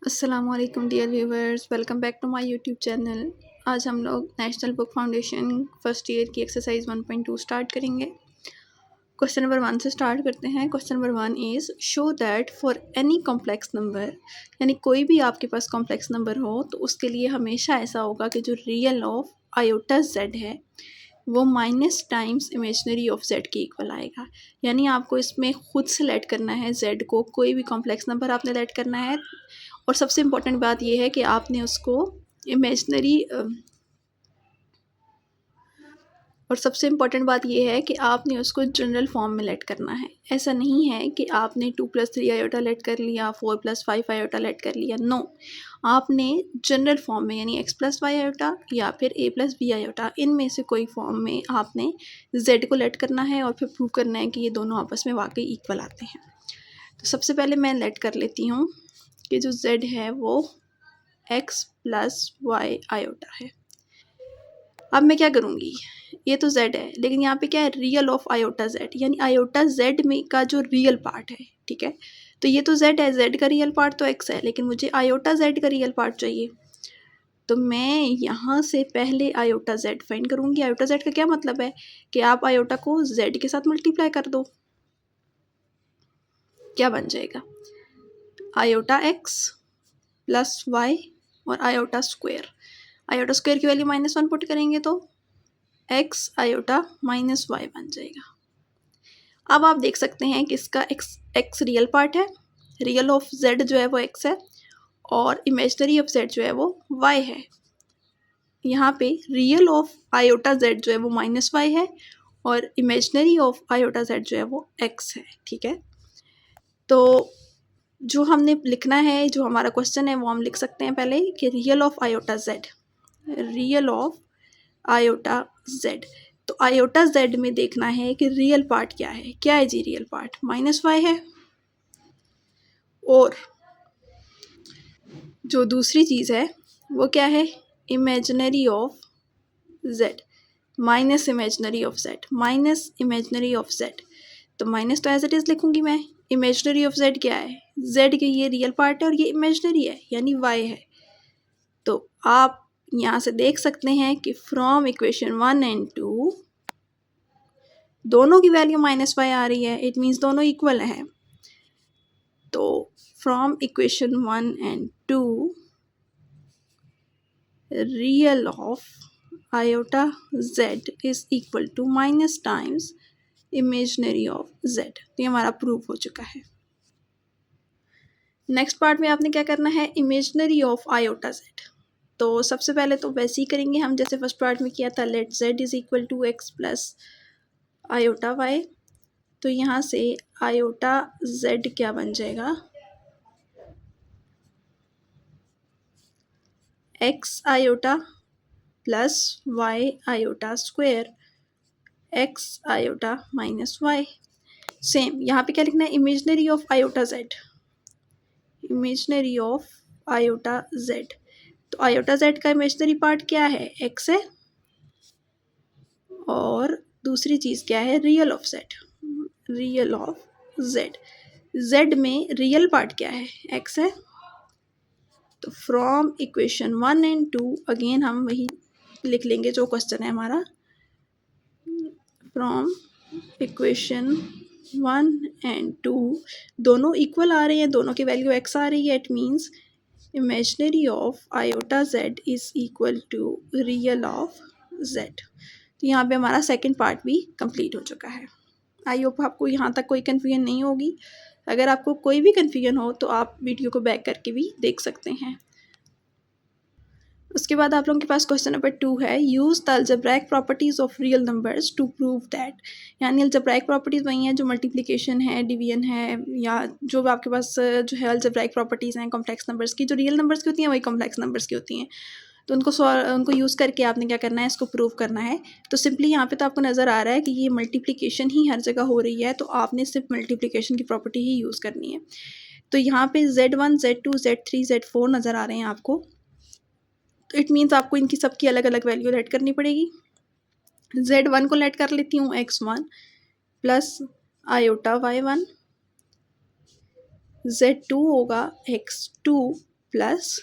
अस्सलामुअलैकुम dear viewers, welcome back to my YouTube channel. आज हम लोग national book foundation first year की एक्सरसाइज 1.2 स्टार्ट करेंगे। क्वेश्चन नंबर 1 से स्टार्ट करते हैं। Question number 1 is show that for any complex number, यानी कोई भी आपके पास कॉम्प्लेक्स नंबर हो तो उसके लिए हमेशा ऐसा होगा कि जो रियल ऑफ आयोटा जेड है वो minus times imaginary of Z के इक्वल आएगा। यानी आपको इसमें खुद से लेट करना है जेड को, कोई भी कॉम्प्लेक्स नंबर आपने लेट करना है। और सबसे इम्पॉर्टेंट बात यह है कि आपने उसको इमेजनरी और सबसे इम्पॉर्टेंट बात यह है कि आपने उसको जनरल फॉर्म में लेट करना है। ऐसा नहीं है कि आपने 2+3 आयोटा लेट कर लिया, 4+5 आयोटा लेट कर लिया। नो, आपने जनरल फॉर्म में यानी x+y आयोटा या फिर a+b आयोटा, इनमें से कोई फॉर्म में आपने z को लेट करना है और फिर प्रूव करना है कि ये दोनों आपस में वाकई इक्वल आते हैं। तो सबसे पहले मैं लेट कर लेती हूँ कि जो z है वो x+y आयोटा है। अब मैं क्या करूँगी, ये तो z है लेकिन यहाँ पे क्या है, रियल ऑफ आयोटा z, यानी आयोटा z में का जो रियल पार्ट है। ठीक है, तो ये तो z है, z का रियल पार्ट तो x है, लेकिन मुझे आयोटा z का रियल पार्ट चाहिए। तो मैं यहाँ से पहले आयोटा z फाइंड करूँगी। आयोटा z का क्या मतलब है कि आप आयोटा को z के साथ मल्टीप्लाई कर दो। क्या बन जाएगा, आयोटा x प्लस वाई और आयोटा स्क्वायर। आयोटा स्क्वायर की वैल्यू -1 पुट करेंगे तो x आयोटा माइनस वाई बन जाएगा। अब आप देख सकते हैं कि इसका x रियल पार्ट है, रियल ऑफ z जो है वो x है और इमेजनरी ऑफ z जो है वो y है। यहाँ पे रियल ऑफ आयोटा z जो है वो -y है और इमेजनरी ऑफ आयोटा z जो है वो x है। ठीक है, तो जो हमने लिखना है, जो हमारा क्वेश्चन है वो हम लिख सकते हैं पहले कि real of iota z, real of iota z। तो आयोटा z में देखना है कि रियल पार्ट क्या है। क्या है जी रियल पार्ट, -y है। और जो दूसरी चीज़ है वो क्या है, imaginary of z, minus imaginary of z, minus imaginary of z। तो माइनस तो एज इट इज़ लिखूंगी मैं। इमेजनरी ऑफ z क्या है, z के ये रियल पार्ट है और ये इमेजनरी है यानी y है। तो आप यहाँ से देख सकते हैं कि फ्रॉम इक्वेशन 1 एंड 2 दोनों की वैल्यू -y आ रही है, इट मीन्स दोनों इक्वल हैं। तो from equation 1 and 2 real of iota z is equal to minus times imaginary of z। तो ये हमारा प्रूफ हो चुका है। नेक्स्ट पार्ट में आपने क्या करना है, इमेजनरी ऑफ आयोटा z। तो सबसे पहले तो वैसे ही करेंगे हम जैसे फर्स्ट पार्ट में किया था, let z is equal to x plus iota y। तो यहाँ से आयोटा z क्या बन जाएगा, x iota plus y iota square, x iota minus y। Same यहाँ पे क्या लिखना है, imaginary of iota z, imaginary of iota z। तो आयोटा z का इमेजनरी पार्ट क्या है, x है, और दूसरी चीज़ क्या है, real of z, real of z। z में रियल पार्ट क्या है, x है। तो फ्रॉम इक्वेशन 1 एंड 2 अगेन हम वही लिख लेंगे जो क्वेश्चन है हमारा। फ्रॉम इक्वेशन 1 एंड 2 दोनों इक्वल आ रहे हैं, दोनों की वैल्यू x आ रही है। It means imaginary of iota z is equal to real of z। तो यहाँ पे हमारा सेकंड पार्ट भी कंप्लीट हो चुका है। आई होप आपको यहाँ तक कोई कन्फ्यूजन नहीं होगी। अगर आपको कोई भी कन्फ्यूजन हो तो आप वीडियो को बैक करके भी देख सकते हैं। उसके बाद आप लोगों के पास क्वेश्चन नंबर 2 है, use the algebraic properties of real numbers to prove that. यानी अलजेब्राइक प्रॉपर्टीज़ वही हैं जो मल्टीप्लिकेशन है, डिवीजन है, या जो भी आपके पास जो है अलजेब्राइक प्रॉपर्टीज़ हैं कॉम्प्लेक्स नंबर्स की। जो रियल नंबर्स की होती हैं वही कॉम्प्लेक्स नंबर्स की होती हैं। तो उनको यूज़ करके आपने क्या करना है, इसको प्रूव करना है। तो सिंपली यहाँ पे तो आपको नज़र आ रहा है कि ये मल्टीप्लिकेशन ही हर जगह हो रही है, तो आपने सिर्फ मल्टीप्लिकेशन की प्रॉपर्टी ही यूज़ करनी है। तो यहाँ पे Z1 Z2 Z3 Z4 नज़र आ रहे हैं आपको। तो इट मीन्स आपको इनकी सबकी अलग अलग वैल्यू लेट करनी पड़ेगी। Z1 को लेट कर लेती हूँ x1 plus iota y1, Z2 होगा x2 प्लस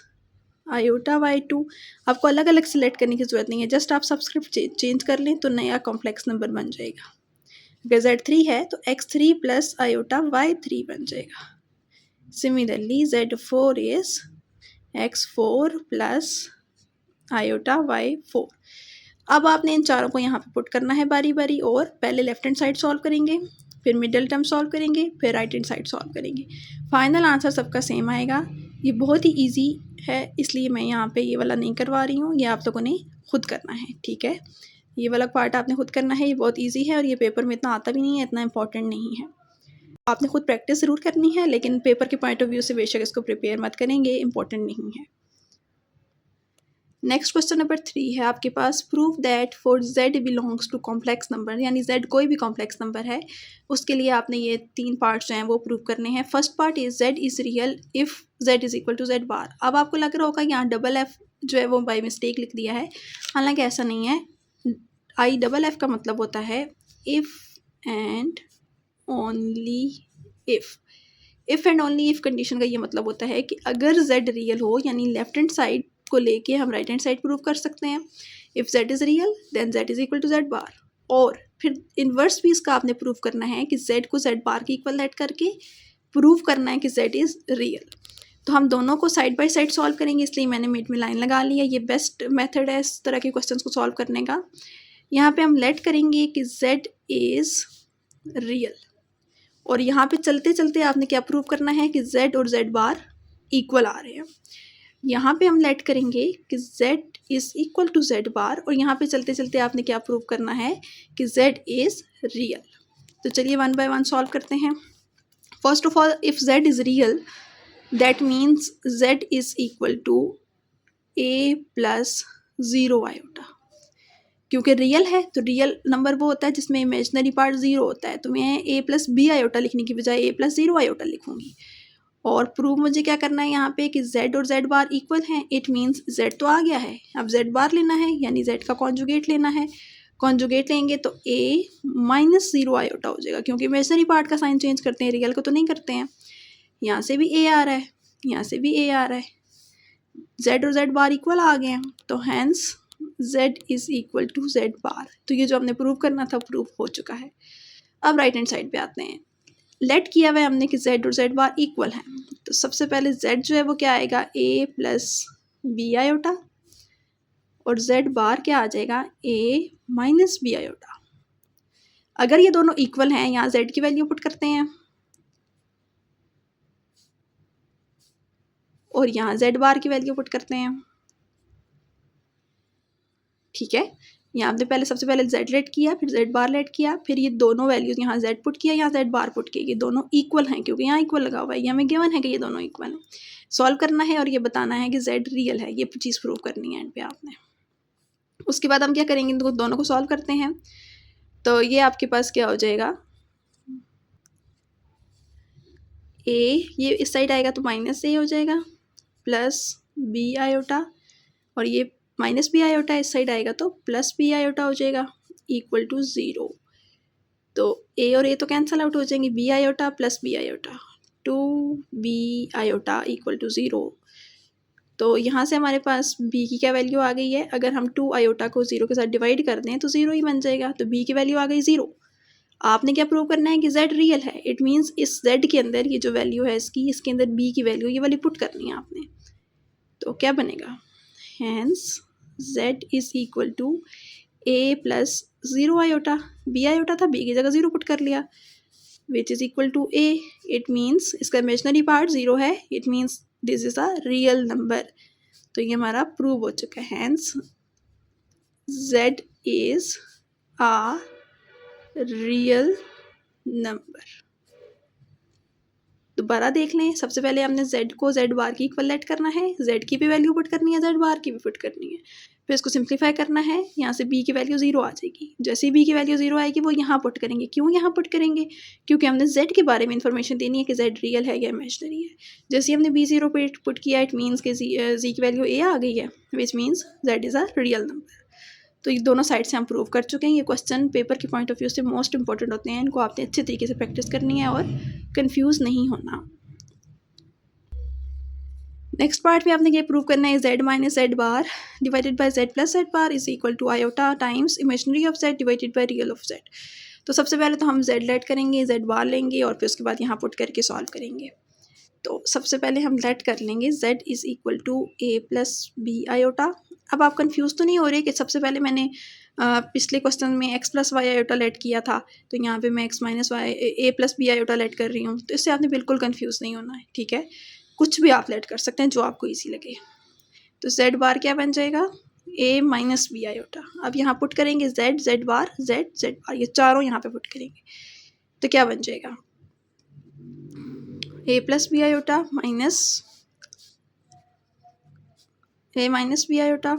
आयोटा y2। आपको अलग अलग सिलेक्ट करने की ज़रूरत नहीं है, जस्ट आप सबस्क्रिप्ट चेंज कर लें तो नया कॉम्प्लेक्स नंबर बन जाएगा। अगर z3 है तो x3 प्लस आयोटा y3 बन जाएगा। Similarly z4 is x4 plus iota y4। अब आपने इन चारों को यहाँ पे पुट करना है बारी बारी, और पहले लेफ्ट हैंड साइड सॉल्व करेंगे, फिर मिडल टर्म सॉल्व करेंगे, फिर राइट हैंड साइड सॉल्व करेंगे। फाइनल आंसर सबका सेम आएगा। ये बहुत ही इजी है, इसलिए मैं यहाँ पे ये वाला नहीं करवा रही हूँ, ये आप लोगों ने खुद करना है, ठीक है। ये वाला पार्ट आपने खुद करना है, ये बहुत ईजी है और ये पेपर में इतना आता भी नहीं है, इतना इंपॉर्टेंट नहीं है। आपने खुद प्रैक्टिस ज़रूर करनी है, लेकिन पेपर के पॉइंट ऑफ व्यू से बेशक इसको प्रिपेयर मत करेंगे, इंपॉर्टेंट नहीं है। नेक्स्ट क्वेश्चन नंबर 3 है आपके पास, prove that for z belongs to complex number, यानी z कोई भी कॉम्प्लेक्स नंबर है, उसके लिए आपने ये 3 पार्ट्स जो हैं वो प्रूव करने हैं। First part is z is real if z is equal to z bar. अब आपको लग रहा होगा यहाँ डबल f जो है वो बाई मिस्टेक लिख दिया है, हालांकि ऐसा नहीं है। आई डबल f का मतलब होता है if and only if. If and only if condition का ये मतलब होता है कि अगर z रियल हो, यानी लेफ्ट हैंड साइड को लेके हम राइट हैंड साइड प्रूव कर सकते हैं। If z is real then z is equal to z bar. और फिर इन्वर्स भी इसका आपने प्रूव करना है कि z को z बार के इक्वल लेट करके प्रूव करना है कि z इज़ रियल। तो हम दोनों को साइड बाय साइड सॉल्व करेंगे, इसलिए मैंने मिड में लाइन लगा ली है। ये बेस्ट मेथड है इस तरह के क्वेश्चंस को सॉल्व करने का। यहाँ पे हम लेट करेंगे कि z इज़ रियल, और यहाँ पे चलते चलते आपने क्या प्रूव करना है कि z और z बार इक्वल आ रहे हैं। यहाँ पे हम लेट करेंगे कि z is equal to z bar, और यहाँ पे चलते चलते आपने क्या प्रूव करना है कि z इज़ रियल। तो चलिए वन बाय वन सॉल्व करते हैं। First of all, if z is real that means z is equal to a plus 0 iota. क्योंकि रियल है तो रियल नंबर वो होता है जिसमें इमेजनरी पार्ट 0 होता है, तो मैं a प्लस b आयोटा लिखने की बजाय a प्लस 0 आयोटा लिखूँगी। और प्रूव मुझे क्या करना है यहाँ पे कि z और z बार इक्वल हैं। इट मीन्स z तो आ गया है, अब z बार लेना है, यानी z का कॉन्जुगेट लेना है। कॉन्जुगेट लेंगे तो a माइनस 0 आयोटा हो जाएगा, क्योंकि इमेजनरी पार्ट का साइन चेंज करते हैं, रियल को तो नहीं करते हैं। यहाँ से भी a आ रहा है, यहाँ से भी a आ रहा है, z और z बार इक्वल आ गए हैं, तो hence z is equal to z bar. तो ये जो हमने प्रूव करना था प्रूव हो चुका है। अब राइट हैंड साइड पे आते हैं। लेट किया हुआ है हमने कि z और z बार इक्वल हैं, तो सबसे पहले z जो है वो क्या आएगा a प्लस बी आयोटा, और z बार क्या आ जाएगा a माइनस बी आयोटा। अगर ये दोनों इक्वल हैं, यहाँ z की वैल्यू पुट करते हैं और यहाँ z बार की वैल्यू पुट करते हैं, ठीक है। यहाँ आपने पहले सबसे पहले z लेट किया, फिर z बार लेट किया, फिर ये दोनों वैल्यूज़ यहाँ z पुट किया, यहाँ z बार पुट किया, ये दोनों इक्वल हैं क्योंकि यहाँ इक्वल लगा हुआ है, ये हमें गिवन है कि ये दोनों इक्वल हैं। सॉल्व करना है और ये बताना है कि z रियल है, ये चीज़ प्रूव करनी है एंड पे आपने। उसके बाद हम क्या करेंगे, इनको दोनों को सॉल्व करते हैं। तो ये आपके पास क्या हो जाएगा, a ये इस साइड आएगा तो माइनस a हो जाएगा, प्लस b आयोटा, और ये माइनस बी आयोटा इस साइड आएगा तो प्लस बी आयोटा हो जाएगा, इक्वल टू 0। तो a और a तो कैंसिल आउट हो जाएंगे, B iota plus B iota, 2b iota equal to 0। तो यहाँ से हमारे पास b की क्या वैल्यू आ गई है, अगर हम 2 आयोटा को 0 के साथ डिवाइड कर दें तो 0 ही बन जाएगा, तो b की वैल्यू आ गई 0। आपने क्या प्रूव करना है कि z रियल है। इट मीन्स इस z के अंदर ये जो वैल्यू है इसकी, इसके अंदर b की वैल्यू ये वाली पुट करनी है आपने। तो क्या बनेगा, hence z is equal to a plus 0 iota, b iota था, b की जगह 0 पुट कर लिया, which is equal to a। It means इसका इमेजनरी पार्ट 0 है, it means this is a real number. तो ये हमारा प्रूव हो चुका है, hence z is a real number. दोबारा देख लें, सबसे पहले हमने z को z बार की इक्वल लेट करना है, z की भी वैल्यू पुट करनी है, z बार की भी पुट करनी है, फिर इसको सिंप्लीफाई करना है। यहाँ से b की वैल्यू 0 आ जाएगी, जैसे ही b की वैल्यू 0 आएगी वो यहाँ पुट करेंगे। क्यों यहाँ पुट करेंगे, क्योंकि हमने z के बारे में इंफॉर्मेशन देनी है कि z रियल है या इमेजनरी है। जैसे ही हमने b0 पुट किया, इट मीन्स कि z की वैल्यू a आ गई है, which means z is a real number. तो ये दोनों साइड से हम प्रूव कर चुके हैं। ये क्वेश्चन पेपर के पॉइंट ऑफ व्यू से मोस्ट इंपॉर्टेंट होते हैं, इनको आपने अच्छे तरीके से प्रैक्टिस करनी है और कंफ्यूज नहीं होना। नेक्स्ट पार्ट में आपने ये प्रूव करना है z minus z bar divided by z plus z bar is equal to iota times imaginary of z divided by real of z। तो सबसे पहले तो हम z लेट करेंगे, z बार लेंगे और फिर उसके बाद यहाँ पुट करके सॉल्व करेंगे। तो सबसे पहले हम लेट कर लेंगे z is equal to a plus B iota. अब आप कंफ्यूज तो नहीं हो रहे कि सबसे पहले मैंने पिछले क्वेश्चन में x plus y iota let किया था, तो यहाँ पे मैं x minus y a plus B iota let कर रही हूँ। तो इससे आपने बिल्कुल कंफ्यूज नहीं होना है, ठीक है। कुछ भी आप लेट कर सकते हैं जो आपको ईजी लगे। तो z बार क्या बन जाएगा, a माइनस बी आयोटा। अब यहाँ पुट करेंगे z बार z बार, ये चारों यहाँ पे पुट करेंगे तो क्या बन जाएगा, a plus B iota minus a minus b iota,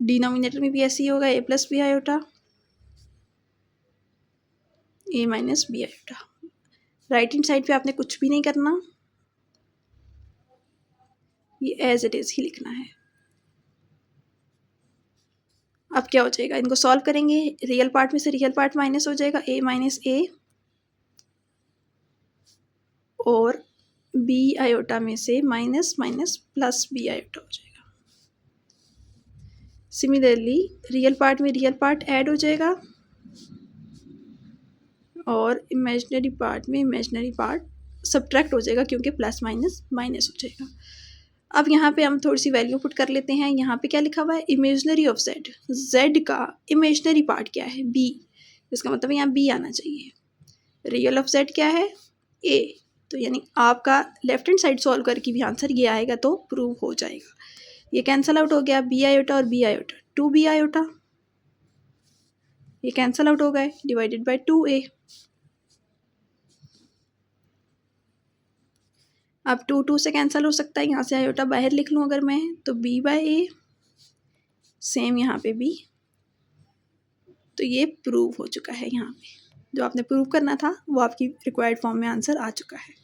denominator में भी ऐसे ही होगा a plus B iota, a minus b iota. Right hand side पे आपने कुछ भी नहीं करना, ये एज इट इज़ ही लिखना है। अब क्या हो जाएगा, इनको सॉल्व करेंगे, रियल पार्ट में से रियल पार्ट माइनस हो जाएगा, a माइनस a और b आयोटा में से minus minus plus b iota हो जाएगा। सिमिलरली रियल पार्ट में रियल पार्ट ऐड हो जाएगा और इमेजिनरी पार्ट में इमेजिनरी पार्ट सब्ट्रैक्ट हो जाएगा, क्योंकि प्लस माइनस माइनस हो जाएगा। अब यहाँ पे हम थोड़ी सी वैल्यू पुट कर लेते हैं। यहाँ पे क्या लिखा हुआ है, इमेजिनरी ऑफ z, z का इमेजिनरी पार्ट क्या है, b, इसका मतलब यहाँ b आना चाहिए। रियल ऑफ z क्या है, a, तो यानी आपका लेफ्ट हैंड साइड सॉल्व करके भी आंसर ये आएगा तो प्रूव हो जाएगा। ये कैंसल आउट हो गया, b आयोटा और b आयोटा, 2b आयोटा ये कैंसल आउट हो गए, डिवाइडेड बाय 2a। अब 2 से कैंसिल हो सकता है, यहाँ से आयोटा बाहर लिख लूँ अगर मैं, तो b बाय a, सेम यहाँ पे b। तो ये प्रूव हो चुका है। यहाँ पे जो आपने प्रूव करना था वो आपकी रिक्वायर्ड फॉर्म में आंसर आ चुका है।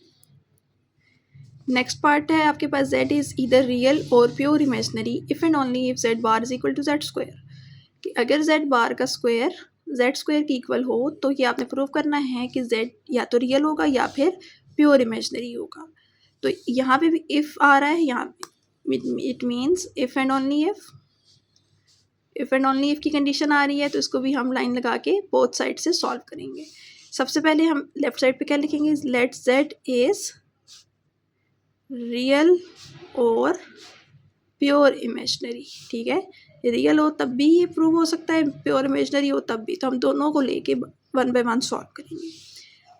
नेक्स्ट पार्ट है आपके पास, z इज़ ईदर रियल और pure imaginary if and only if z bar is equal to z square. कि अगर z बार का स्क्वायर z स्क्वायर की इक्वल हो तो ये आपने प्रूव करना है कि z या तो रियल होगा या फिर प्योर इमेजनरी होगा। तो यहाँ पे भी इफ़ आ रहा है, यहाँ पे it means if and only if की कंडीशन आ रही है, तो इसको भी हम लाइन लगा के बोथ साइड से सॉल्व करेंगे। सबसे पहले हम लेफ्ट साइड पे क्या लिखेंगे, लेट z इज़ रियल और प्योर इमेजनरी। ठीक है, रियल हो तब भी ये प्रूव हो सकता है, प्योर इमेजनरी हो तब भी। तो हम दोनों को लेके 1 बाय 1 सॉल्व करेंगे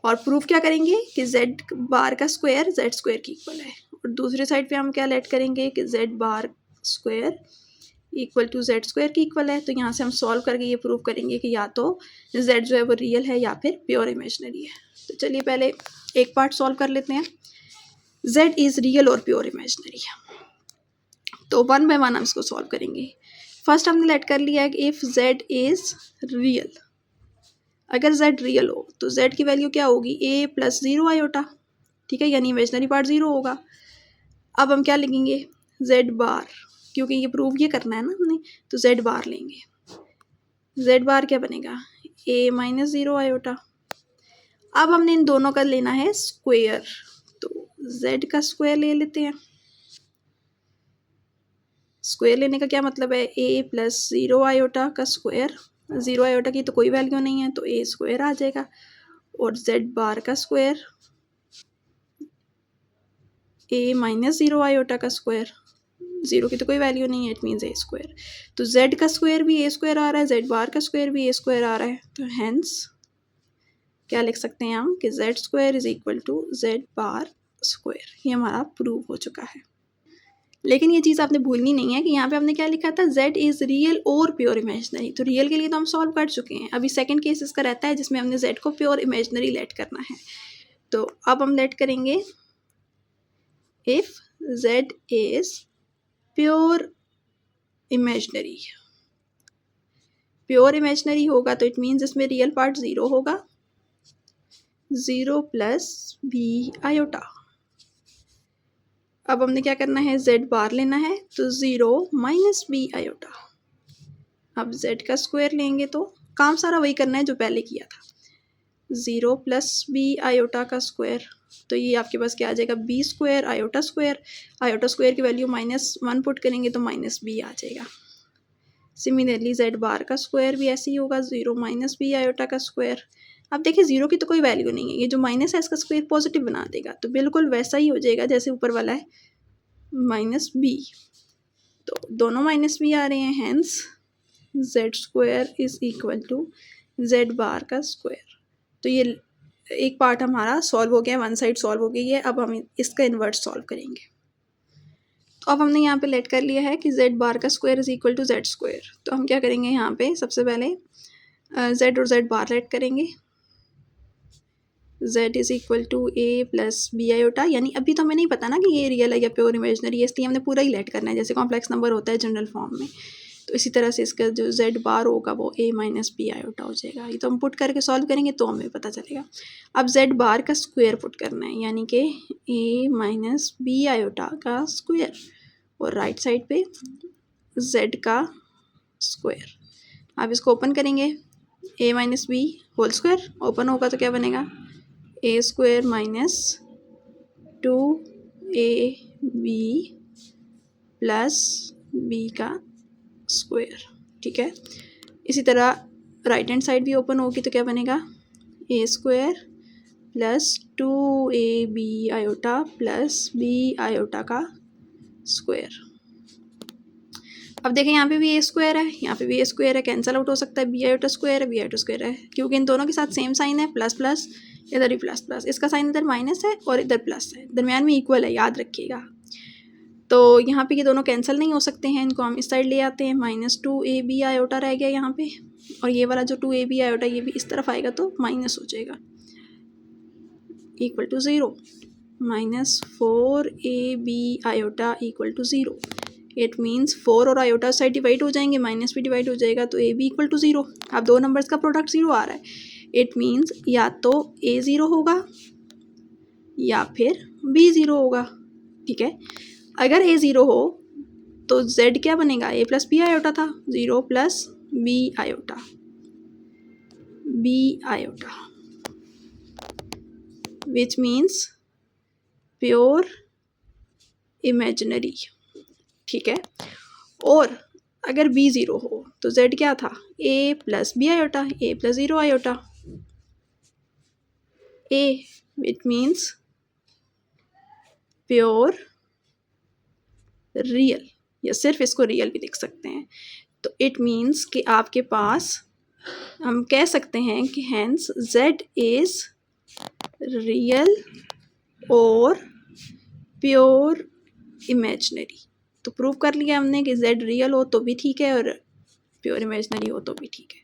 और प्रूफ क्या करेंगे कि z बार का स्क्वायर z स्क्वायर की इक्वल है। और दूसरे साइड पे हम क्या लेट करेंगे कि z bar square equal to z square की इक्वल है। तो यहाँ से हम सॉल्व करके ये प्रूव करेंगे कि या तो z जो है वो रियल है या फिर प्योर इमेजनरी है। तो चलिए पहले एक पार्ट सॉल्व कर लेते हैं, z इज़ रियल और प्योर इमेजनरी। तो 1 बाय 1 हम इसको सॉल्व करेंगे। फर्स्ट हमने लेट कर लिया है कि इफ़ z इज़ रियल, अगर z रियल हो तो z की वैल्यू क्या होगी, a प्लस 0 आयोटा। ठीक है, यानी इमेजनरी पार्ट 0 होगा। अब हम क्या लिखेंगे, z बार, क्योंकि ये प्रूव ये करना है ना हमने, तो z बार लेंगे। z बार क्या बनेगा, a माइनस 0 आयोटा। अब हमने इन दोनों का लेना है स्क्वायर, तो z का स्क्वायर ले लेते हैं। स्क्वायर लेने का क्या मतलब है, a प्लस 0 आयोटा का स्क्वायर, 0 आयोटा की तो कोई वैल्यू नहीं है तो a स्क्वायर आ जाएगा, और z बार का स्क्वायर a माइनस 0 आयोटा का स्क्वायर, 0 की तो कोई वैल्यू नहीं है, इट मीन्स a स्क्वायर। तो z का स्क्वायर भी a स्क्वायर आ रहा है, z बार का स्क्वायर भी a स्क्वायर आ रहा है। तो हैंस क्या लिख सकते हैं हम कि z square is equal to z bar square. ये हमारा प्रूव हो चुका है। लेकिन ये चीज़ आपने भूलनी नहीं है कि यहाँ पे हमने क्या लिखा था, z इज़ रियल और प्योर इमेजनरी। तो रियल के लिए तो हम सॉल्व कर चुके हैं, अभी सेकंड केस इसका रहता है जिसमें हमने z को प्योर इमेजनरी लेट करना है। तो अब हम लेट करेंगे if z is pure imaginary. Pure imaginary होगा तो इट मीन्स इसमें रियल पार्ट 0 होगा, 0 प्लस b आयोटा। अब हमने क्या करना है, z बार लेना है, तो 0 माइनस b आयोटा। अब z का स्क्वायर लेंगे तो काम सारा वही करना है जो पहले किया था, 0 प्लस b आयोटा का स्क्वायर तो ये आपके पास क्या आ जाएगा, बी स्क्वायर आयोटा स्क्वायर की वैल्यू -1 पुट करेंगे तो -b आ जाएगा। सिमिलरली जेड बार का स्क्वायर भी ऐसे ही होगा, 0 -b आयोटा का स्क्वायर। अब देखिए 0 की तो कोई वैल्यू नहीं है, ये जो माइनस है इसका स्क्वायर पॉजिटिव बना देगा, तो बिल्कुल वैसा ही हो जाएगा जैसे ऊपर वाला है -b। तो दोनों -b आ रहे हैं, hence z square is equal to z bar का स्क्वायर। तो ये एक पार्ट हमारा सॉल्व हो गया, वन साइड सॉल्व हो गई है। अब हम इसका इन्वर्स सॉल्व करेंगे। तो अब हमने यहाँ पे लेट कर लिया है कि जेड बार का square is equal to z square. तो हम क्या करेंगे, यहाँ पे सबसे पहले जेड और जेड बार लेट करेंगे। z is equal to a plus B iota, यानी अभी तो हमें नहीं पता ना कि ये रियल है या प्योर इमेजनरी है, इसलिए हमने पूरा ही लेट करना है जैसे कॉम्प्लेक्स नंबर होता है जनरल फॉर्म में। तो इसी तरह से इसका जो z बार होगा वो a माइनस बी आयोटा हो जाएगा। ये तो हम पुट करके सॉल्व करेंगे तो हमें पता चलेगा। अब z बार का स्क्वायर पुट करना है, यानी कि a माइनस बी आयोटा का स्क्वायर, और राइट साइड पे z का स्क्वायर। अब इसको ओपन करेंगे, a minus b whole square open होगा तो क्या बनेगा, a square minus 2ab plus b का स्क्वायर। ठीक है, इसी तरह राइट हैंड साइड भी ओपन होगी तो क्या बनेगा, a square plus 2ab iota plus B iota का स्क्वायर। अब देखें यहाँ पे भी ए स्क्वायर है, यहाँ पे भी ए स्क्वायर है, कैंसिल आउट हो सकता है, बी आयोटा स्क्वायर है, बी आयोटा स्क्वायर है, क्योंकि इन दोनों के साथ सेम साइन है, प्लस प्लस, इधर भी प्लस प्लस, इसका साइन इधर माइनस है और इधर प्लस है, दरम्यान में इक्वल है, याद रखिएगा। तो यहाँ पे ये दोनों कैंसिल नहीं हो सकते हैं, इनको हम इस साइड ले आते हैं, -2ab आयोटा रह गया यहाँ पे, और ये वाला जो 2ab आयोटा ये भी इस तरफ आएगा तो माइनस हो जाएगा, equal to 0, -4ab iota equal to 0। It means 4 और आयोटा साइड डिवाइड हो जाएंगे, माइनस भी डिवाइड हो जाएगा, तो ए बी इक्वल टू 0। अब दो नंबर्स का प्रोडक्ट 0 आ रहा है, इट मीन्स या तो ए 0 होगा या फिर बी 0 होगा। ठीक है, अगर ए 0 हो तो z क्या बनेगा, a प्लस बी आयोटा था, 0 plus B iota, which means pure imaginary. ठीक है, और अगर b 0 हो तो z क्या था, a plus B iota, a plus 0 iota, a which means pure real, या सिर्फ इसको रियल भी लिख सकते हैं। तो इट मीन्स कि आपके पास हम कह सकते हैं कि हैंस z इज रियल और प्योर इमेजिनरी। तो प्रूव कर लिया हमने कि z रियल हो तो भी ठीक है और प्योर इमेजिनरी हो तो भी ठीक है।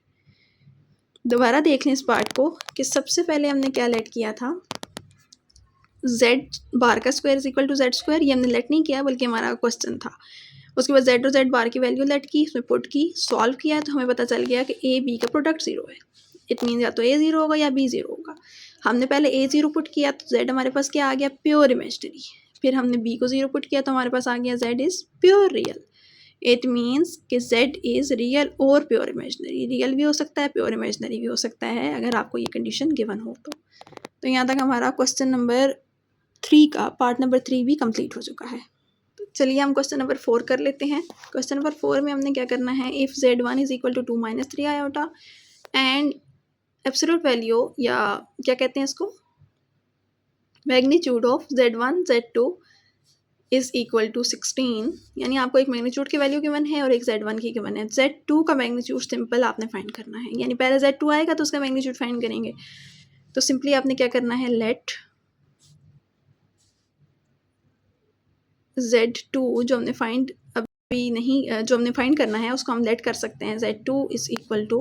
दोबारा देख लें इस पार्ट को कि सबसे पहले हमने क्या लेट किया था, z बार का square is equal to z square, ये हमने लेट नहीं किया बल्कि हमारा क्वेश्चन था। उसके बाद z और z बार की वैल्यू लेट की, उसमें पुट की, सॉल्व किया तो हमें पता चल गया कि a b का प्रोडक्ट 0 है। इट मीन या तो a 0 होगा या b 0 होगा। हमने पहले a 0 पुट किया तो z हमारे पास क्या आ गया, प्योर इमेजिनरी। फिर हमने b को 0 पुट किया तो हमारे पास आ गया z is pure real. It means कि z इज़ रियल और प्योर इमेजिनरी, रियल भी हो सकता है प्योर इमेजिनरी भी हो सकता है अगर आपको ये कंडीशन गिवन हो तो यहाँ तक हमारा क्वेश्चन नंबर 3 का पार्ट नंबर 3 भी कंप्लीट हो चुका है। तो चलिए हम क्वेश्चन नंबर 4 कर लेते हैं। क्वेश्चन नंबर 4 में हमने क्या करना है, if z1 is equal to 2 minus 3 iota and absolute value या क्या कहते हैं इसको, magnitude of z1 z2 is equal to 16, यानी आपको एक मैग्नीट्यूड की वैल्यू गिवन है और एक z1 की गिवन है। z2 का मैग्नीट्यूड सिंपल आपने फाइंड करना है, यानी पहले z2 आएगा तो उसका मैग्नीट्यूड फाइंड करेंगे। तो सिंपली आपने क्या करना है, लेट z2 जो हमने फाइंड अभी नहीं, जो हमने फाइंड करना है उसको हम लेट कर सकते हैं, z2 is equal to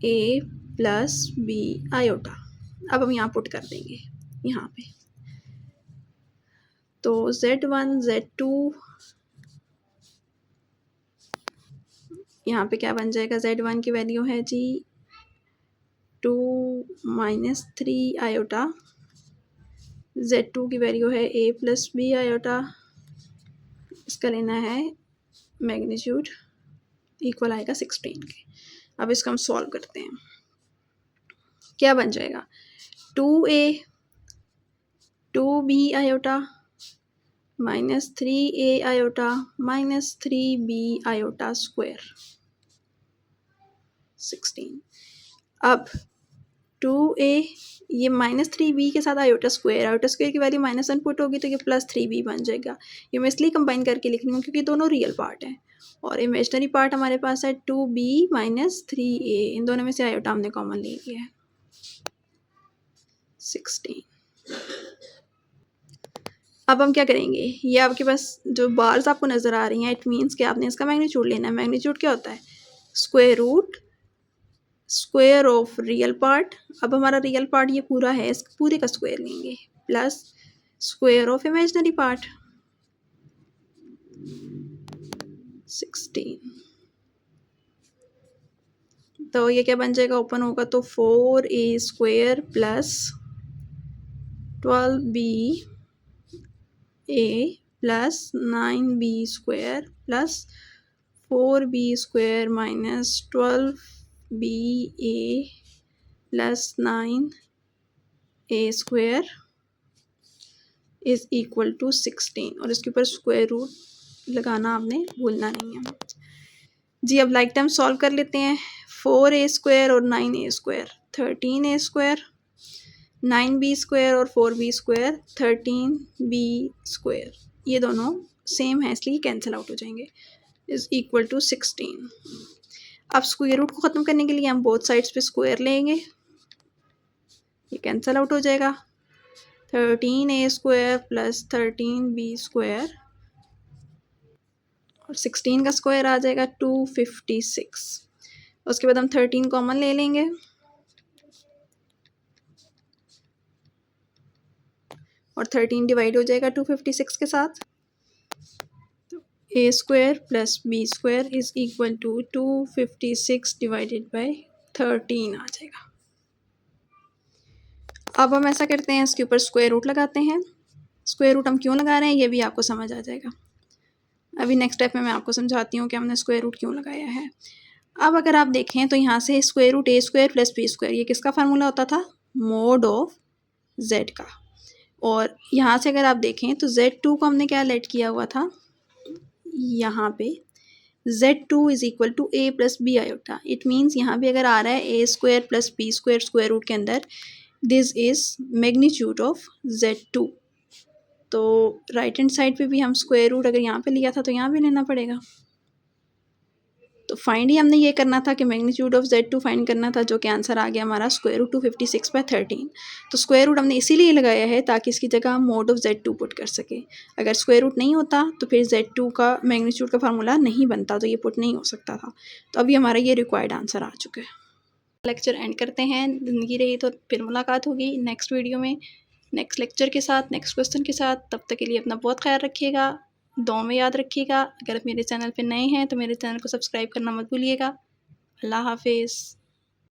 a plus B iota. अब हम यहाँ पुट कर देंगे यहाँ पे, तो z1 z2 यहाँ पे क्या बन जाएगा, z1 की वैल्यू है जी 2 माइनस 3 आयोटा, z2 की वैल्यू है a प्लस बी आयोटा, इसका लेना है मैग्नीट्यूड, इक्वल आएगा 16 के। अब इसको हम सॉल्व करते हैं, क्या बन जाएगा, 2a 2b iota minus 3a iota minus 3b iota square 16। अब 2a ये माइनस 3b के साथ आयोटा स्क्वायर की वैल्यू -1 पुट होगी तो ये प्लस 3b बन जाएगा। ये मैं इसलिए कंबाइन करके लिख रही हूँ क्योंकि दोनों रियल पार्ट हैं और इमेजनरी पार्ट हमारे पास है 2b माइनस 3a, इन दोनों में से आयोटा हमने कॉमन ले लिया है 16। अब हम क्या करेंगे, ये आपके पास जो बार्स आपको नज़र आ रही हैं इट मीन्स कि आपने इसका मैग्नीट्यूड लेना है। मैग्नीट्यूड क्या होता है? Square of real part. अब हमारा रियल पार्ट ये पूरा है, इस पूरे का स्क्वायर लेंगे plus square of imaginary part 16। तो ये क्या बन जाएगा, ओपन होगा तो 4a square plus 12b a plus 9b square plus 4b square minus 12b a plus 9a square is equal to 16 और इसके ऊपर स्क्वायर रूट लगाना आपने भूलना नहीं है जी। अब लाइक टर्म सॉल्व कर लेते हैं। 4a स्क्वायर और 9a square 13a square, 9b square और 4b स्क्वायर 13b स्क्वायर, ये दोनों सेम है इसलिए कैंसिल आउट हो जाएंगे, इज इक्वल टू 16। अब स्क्वायर रूट को ख़त्म करने के लिए हम बोथ साइड्स पे स्क्वायर लेंगे, ये कैंसिल आउट हो जाएगा। 13a square plus 13b square और 16 का स्क्वायर आ जाएगा 256। उसके बाद हम 13 कॉमन ले लेंगे और 13 डिवाइड हो जाएगा 256 के साथ, तो a square plus b square is equal to 256 divided by 13 आ जाएगा। अब हम ऐसा करते हैं, इसके ऊपर स्क्वायर रूट लगाते हैं। स्क्वायर रूट हम क्यों लगा रहे हैं ये भी आपको समझ आ जाएगा। अभी नेक्स्ट स्टेप में मैं आपको समझाती हूँ कि हमने स्क्वायर रूट क्यों लगाया है। अब अगर आप देखें तो यहाँ से square root a square plus b square ये किसका फार्मूला होता था? मोड ऑफ z का। और यहाँ से अगर आप देखें तो Z2 को हमने क्या लेट किया हुआ था, यहाँ पे Z2 is equal to a plus B iota. It means यहाँ भी अगर आ रहा है a square plus b square square root के अंदर, this is magnitude of Z2। तो राइट हैंड साइड पे भी हम स्क्वायर रूट अगर यहाँ पे लिया था तो यहाँ भी लेना पड़ेगा। तो फाइंड ही हमने ये करना था कि मैग्नीट्यूड ऑफ Z2 फाइंड करना था, जो कि आंसर आ गया हमारा स्क्वायर रूट 256 बाय 13। तो स्क्वायर रूट हमने इसीलिए लगाया है ताकि इसकी जगह हम मोड ऑफ Z2 पुट कर सके। अगर स्क्वायर रूट नहीं होता तो फिर Z2 का मैग्नीट्यूड का फार्मूला नहीं बनता, तो ये पुट नहीं हो सकता था। तो अभी हमारा ये रिक्वायर्ड आंसर आ चुका है। लेक्चर एंड करते हैं, ज़िंदगी रही तो फिर मुलाकात होगी नेक्स्ट वीडियो में, नेक्स्ट लेक्चर के साथ, नेक्स्ट क्वेश्चन के साथ। तब तक के लिए अपना बहुत ख्याल रखिएगा, दुआ में याद रखिएगा। अगर आप मेरे चैनल पे नए हैं तो मेरे चैनल को सब्सक्राइब करना मत भूलिएगा। अल्लाह हाफिज़।